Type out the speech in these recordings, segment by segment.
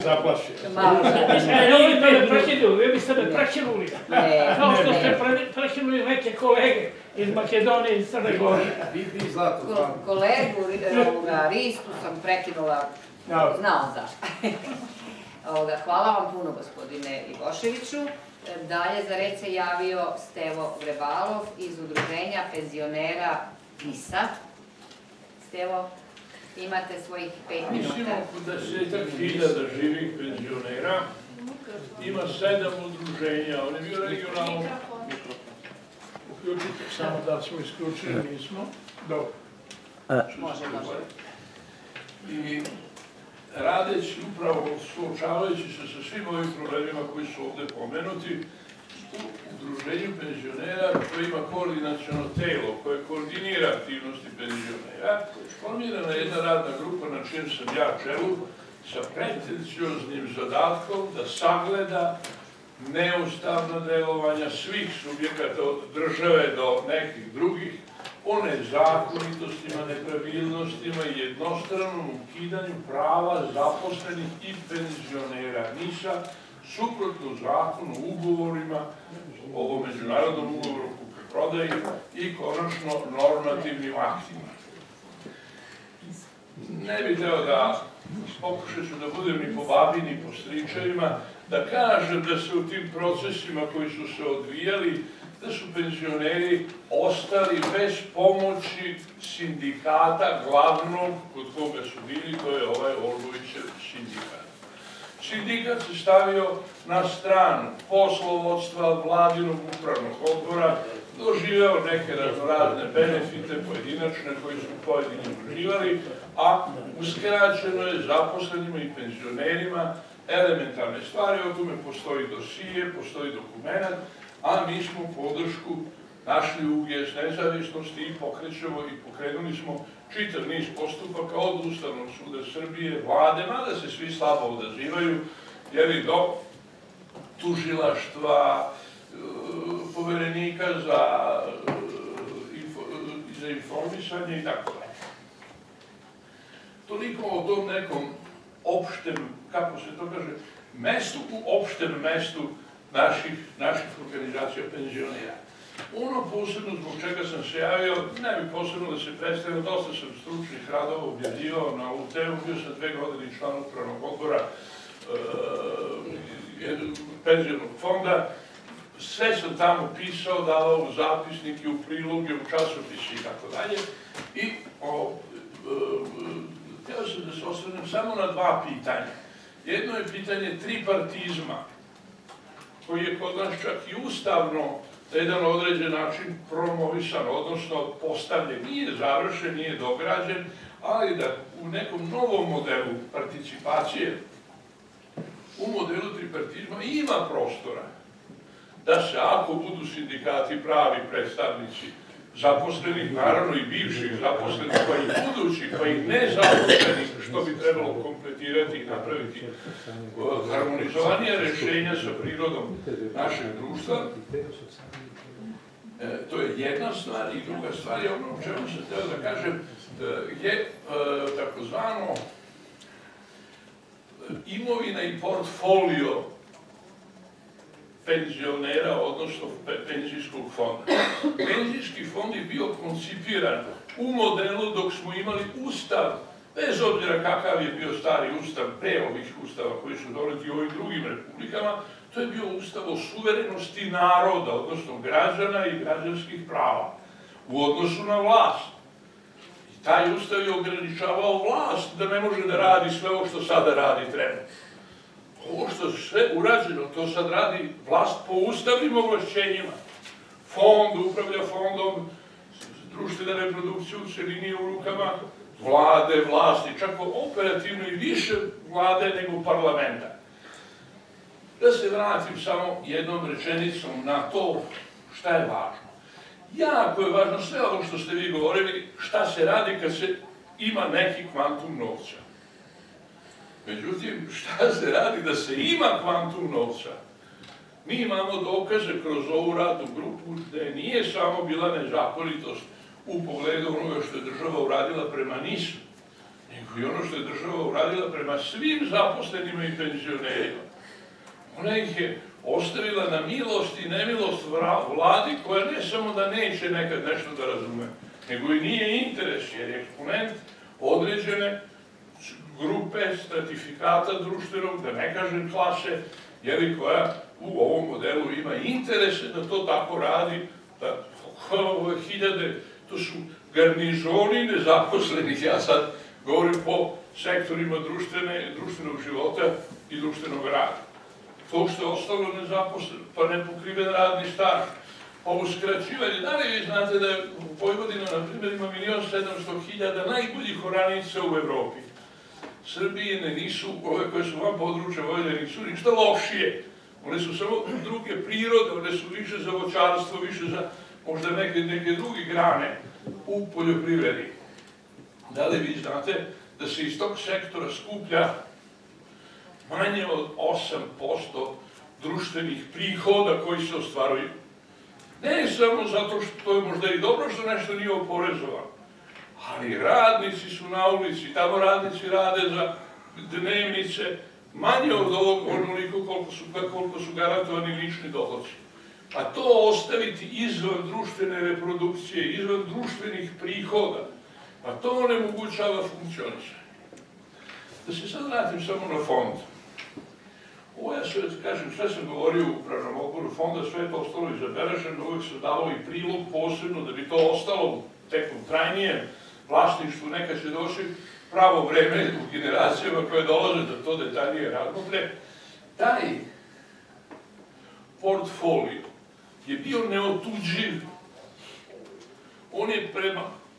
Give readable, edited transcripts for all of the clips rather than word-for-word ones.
zaplašio. Vi biste me prekinuli. Kao što ste prekinuli neke kolege iz Makedonije i Crne Gore. Kolegu Ristu sam prekinula, znao zašto. Hvala vam puno, gospodine Ivoševiću. Dalje za reč se javio Stevo Vrebalov iz Udruženja penzionera NIS-a. Stevo, imate svojih 5 minuta. Mislim, oko 10.000 živih penzionera. Ima 7 udruženja. On je bio regionalno... Uključite samo da smo isključili, nismo. Dobro. Može. I radeći upravo, suočavajući se sa svim ovim problemima koji su ovdje pomenuti, u udruženju penzionera koje ima koordinaciono telo koje koordinira aktivnosti penzionera, formirana je jedna radna grupa na čijem sam ja čelu sa pretencioznim zadatkom da sagleda neustavna delovanja svih subjekata od države do nekih drugih o nezakonitostima, nepravilnostima i jednostranom ukidanju prava zaposlenih i penzionera NIS-a suprotno zakonu, ugovorima, ovo međunarodnom ugovoru o kupoprodaji i konačno normativnim aktima. Ne bih hteo da pokušat ću da budem ni po babi ni po stričevima, da kažem da se u tim procesima koji su se odvijali, da su penzioneri ostali bez pomoći sindikata glavnog kod koga su bili, to je ovaj Olgovićev sindikat. Sindikat se stavio na stranu poslovodstva vladinog upravnog odbora, doživeo neke raznorazne benefite pojedinačne koji su pojedini uživali, a uskraćeno je zaposlenima i penzionerima elementarne stvari, o tome postoji dosije, postoji dokument, a mi smo podršku našli ugjes nezavisnosti i pokrećemo i pokrenuli smo čitav niz postupaka od Ustavnog suda Srbije, vlade, mada se svi slabo odazivaju, jer i do tužilaštva, poverenika za informisanje i tako dalje. Toliko o tom nekom opštem, kako se to kaže, mestu u opštem mestu naših organizacija penzionera. Ono posebno zbog čega sam se javio, ne bih posebno da se predstavio, dosta sam stručnih radova objavljivao na ovu temu, bio sam 2 godine član upravnog odbora penzionog fonda, sve sam tamo pisao, davao u zapisnike, u priloge, u časopisi i tako dalje. I htio sam da se osvrnem samo na 2 pitanja. Jedno je pitanje tripartizma, koji je kod nas čak i ustavno na jedan određen način promovisan, odnosno postavljen. Nije završen, nije dograđen, ali da u nekom novom modelu participacije, u modelu tripartizma ima prostora da se, ako budu sindikati pravi predstavnici zaposlenih, naravno i bivših zaposlenih, pa i budućih, pa i nezaposlenih, što bi trebalo kompletirati i napraviti harmonizovanije rešenja sa prirodom našeg društva. To je jedna stvar i druga stvar je ono o čemu sam htio da kažem, je takozvano imovina i portfolio penzionera, odnosno penzijskog fonda. Penzijski fond je bio koncipiran u modelu dok smo imali ustav, bez obzira kakav je bio stari ustav pre ovih ustava koji su doneti u ovim drugim republikama, to je bio ustav o suverenosti naroda, odnosno građana i građanskih prava u odnosu na vlast. I taj ustav je ograničavao vlast da ne može da radi sve ovo što sada radi trenutno. Ovo što je sve urađeno, to sad radi vlast po ustavnim ovlašćenjima. Fond upravlja fondom, društvena reprodukcija u celini u rukama vlade, vlasti, čak operativno i više vlade nego parlamenta. Da se vratim samo jednom rečenicom na to šta je važno. Jako je važno sve ovo što ste vi govorili, šta se radi kad se ima neki kvantum novca. Međutim, šta se radi da se ima kvantum novca? Mi imamo dokaze kroz ovu radnu grupu da nije samo bila nezakonitost u pogledu onoga što je država uradila prema NIS-u, nego nego i ono što je država uradila prema svim zaposlenima i penzionerima. Ona ih je ostavila na milost i nemilost vladi koja ne samo da neće nekad nešto da razume, nego i nije interes, jer je eksponent određene grupe, stratifikata društvenog, da ne kažem klase, koja u ovom modelu ima interese da to tako radi, da ove hiljade, to su garnizoni nezaposlenih, ja sad govorim po sektorima društvenog života i društvenog rada. To što je ostalo nezaposleno, pa nepokriven radni staž, pa uskraćivanje. Da li vi znate da je Vojvodina, na primjer, ima 1.700.000 najboljih oranica u Evropi? Srbijine nisu, ove koje su van područja Vojvodine, nisu ništa lošije. One su samo druge prirode, one su više za voćarstvo, više za možda neke druge grane u poljoprivredi. Da li vi znate da se iz tog sektora skuplja manje od 8% društvenih prihoda koji se ostvaruju? Ne samo zato što je možda i dobro što nešto nije oporezovano, ali radnici su na ulici, tamo radnici rade za dnevnice manje od ovog onoliko koliko su garantovani lični dohoci. A to ostaviti izvan društvene reprodukcije, izvan društvenih prihoda, pa to onemogućava funkcionisanje. Da se sad vratim samo na fond. Ovo ja sve, kažem, sve sam govorio u upravnom odboru fonda, sve je to ostalo izaberašeno, uvek se davalo i prilog posebno da bi to ostalo u tekom trajnijem vlasništvu, neka će doći pravo vreme u generacijama koje dolaze da to detaljnije razmotre. Taj portfolio je bio neotuđiv. On je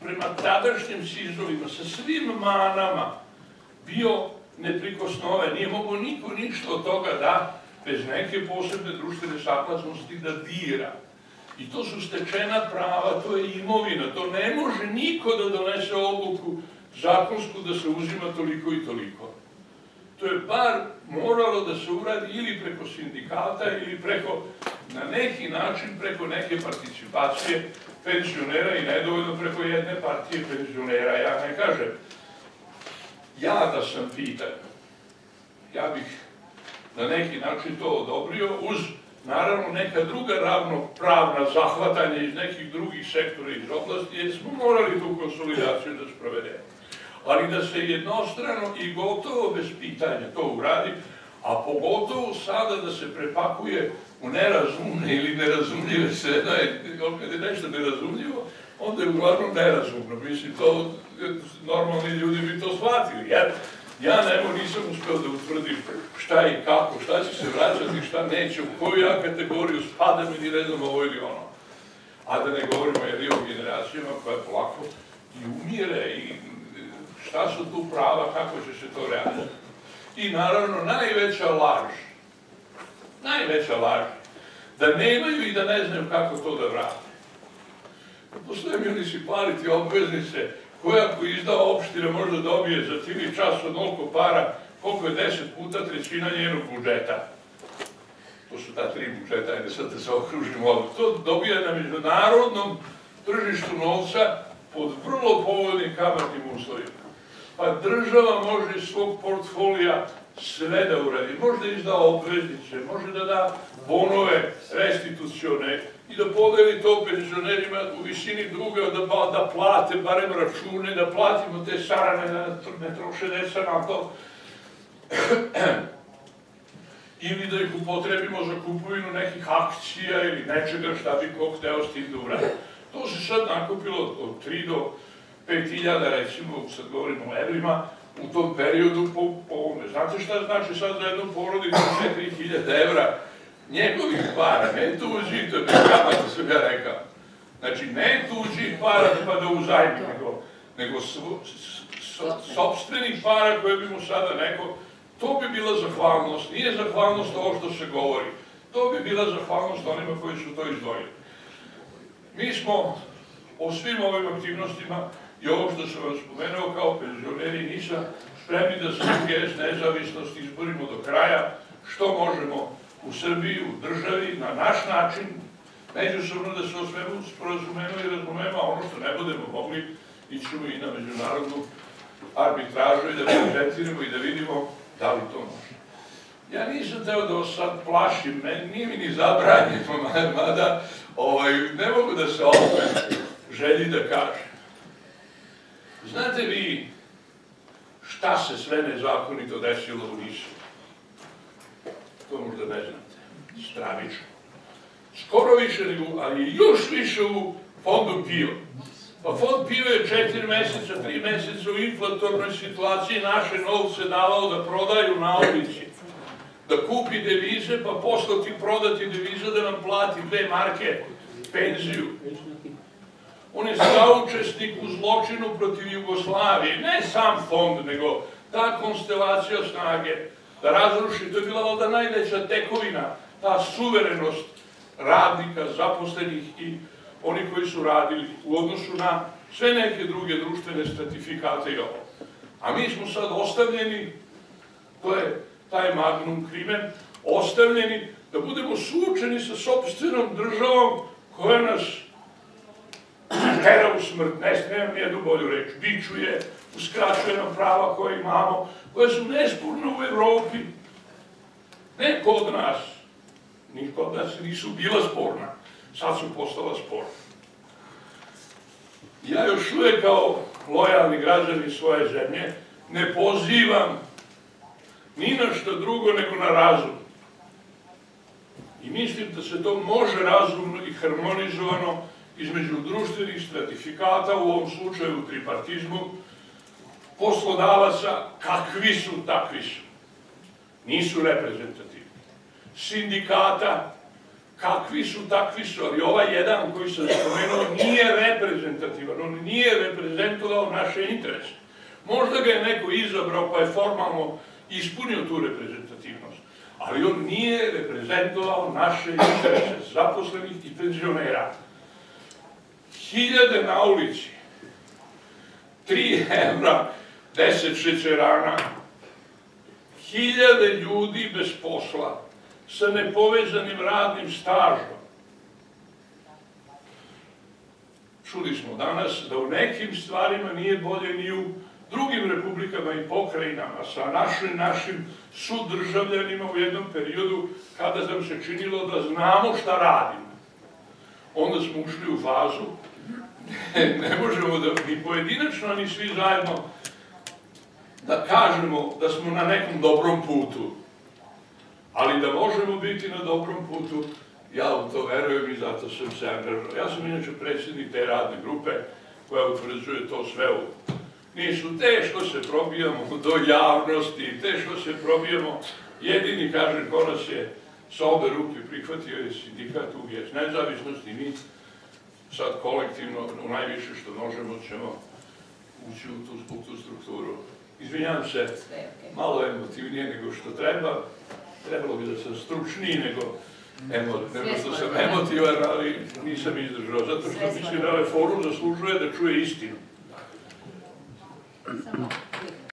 prema tadašnjim sizovima, sa svim manama, bio neprikosnoven. Nije mogo niko ništa od toga da, bez neke posebne društvene saglasnosti, da dira. I to su stečena prava, to je imovina, to ne može niko da donese odluku zakonsku da se uzima toliko i toliko. To je bar moralo da se uradi ili preko sindikata ili preko, na neki način, preko neke participacije penzionera i nedovoljno preko jedne partije penzionera. Ja ne kažem, ja da sam pitan, ja bih na neki način to odobrio uz, naravno, neka druga ravnopravna zahvatanja iz nekih drugih sektora iz oblasti, jer smo morali tu konsolidaciju da sprovedemo. Ali da se jednostrano i gotovo bez pitanja to uradi, a pogotovo sada da se prepakuje u nerazumne ili nerazumljive scene, kad je nešto nerazumljivo, onda je uglavnom nerazumno. Mislim, to normalni ljudi bi to shvatili. Ja nisam uspeo da utvrdim šta i kako, šta će se vraćati, šta neće, u koju ja kategoriju spadam ili ne znam ovo ili ono. A da ne govorimo i o generacijama koja polako i umire i šta su tu prava, kako će se to realizati. I naravno najveća laž, da nemaju i da ne znaju kako to da vrate. Postoje municipality obveznice koja ako izda opština možda dobije za cijeli čas onoliko para koliko je 10 puta trećina njenog budžeta. To su ta 3 budžeta, ajde sad da se okružimo. To dobija na međunarodnom tržištu novca pod vrlo povoljnim kamatnim uslovima. Pa država može iz svog portfolija sve da uradi. Može da izda obveznice, može da da bonove restitucione i da podeli to penzionerima u visini druga, da plate barem račune, da platimo te sarane, da ne troše deca na to. Ili da ih upotrebimo za kupovinu nekih akcija ili nečega šta bi ko hteo s tim da uradi. To se sad nakupilo od 3 do 5.000, recimo, sad govorimo o evrima, u tom periodu po ovome. Znate šta znači sad za jednu porodicu 4.000 evra njegovih para, ne tuđi, to je kamata sam ja rekao. Znači, ne tuđi para pa da uzajmi, nego sopstvenih para koje bi mu sada neko, to bi bila zahvalnost, nije zahvalnost ovo što se govori, to bi bila zahvalnost onima koji su to izdvojili. Mi smo o svim ovim aktivnostima i ovo što sam vam spomenuo kao penzioneri nisam spremni da se SGS nezavisnost izborimo do kraja, što možemo u Srbiji, u državi, na naš način, međusobno da se o svemu sporazumemo i razumemo, a ono što ne budemo mogli, ićemo i na međunarodnu arbitražu i da prezentiramo i da vidimo da li to može. Ja nisam teo da vas sad plašim, nije mi ni zabranjeno, mada ne mogu da se opet želji da kažem. Znate vi šta se sve nezakonito desilo u Nišu? To možda ne znate. Stravično. Skoro više nego, ali još više u fondu PIO. Pa fond PIO je 4 meseca, 3 meseca u inflatornoj situaciji naše novce davao da prodaju na ulici. Da kupi devize, pa poslati prodati devize da nam plati 2 marke penziju. On je saučesnik u zločinu protiv Jugoslavije. Ne sam fond, nego ta konstelacija snage da razruši. To je bila valjda najveća tekovina, ta suverenost radnika, zaposlenih i oni koji su radili u odnosu na sve neke druge društvene stratifikate i ovo. A mi smo sad ostavljeni, to je taj magnum crimen, ostavljeni da budemo suočeni sa sopstvenom državom koja nas tera u smrt, nemam nijednu bolju reč, bičuje, uskraćuje nam prava koje imamo, koje su nesporno u Evropi, ne kod nas, ni kod nas nisu bila sporna, sad su postala sporna. Ja još uvek kao lojalni građani svoje zemlje ne pozivam ni na što drugo nego na razum. I mislim da se to može razumno i harmonizovano između društvenih stratifikata, u ovom slučaju u tripartizmu, poslodavaca, kakvi su, takvi su. Nisu reprezentativni. Sindikata, kakvi su, takvi su, ali ovaj jedan koji sam spomenuo nije reprezentativan, on nije reprezentovao naše interese. Možda ga je neko izabrao pa je formalno ispunio tu reprezentativnost, ali on nije reprezentovao naše interese zaposlenih i penzionera. 1000 na ulici, 3 evra, 10 šećerana, 1000 ljudi bez posla, sa nepovezanim radnim stažom. Čuli smo danas da u nekim stvarima nije bolje ni u drugim republikama i pokrajinama, sa našim sudržavljanima u jednom periodu kada nam se činilo da znamo šta radimo. Onda smo ušli u fazu, ne možemo da ni pojedinačno, ni svi zajedno da kažemo da smo na nekom dobrom putu. Ali da možemo biti na dobrom putu, ja u to verujem i zato sam se angažovao. Ja sam inače predsjednik te radne grupe koja utvrđuje to sve u Nišu. Teško se probijamo do javnosti, teško se probijamo. Jedini, kažem, ko nas je sa obe ruke prihvatio je sindikat UGS nezavisnosti. Mi sad kolektivno, u najviše što možemo, ćemo ući u tu strukturu. Izvinjam se, malo emotivnije nego što treba. Trebalo bi da sam stručniji nego što sam emotivan, ali nisam izdržao, zato što mislim da ovaj forum zaslužuje da čuje istinu.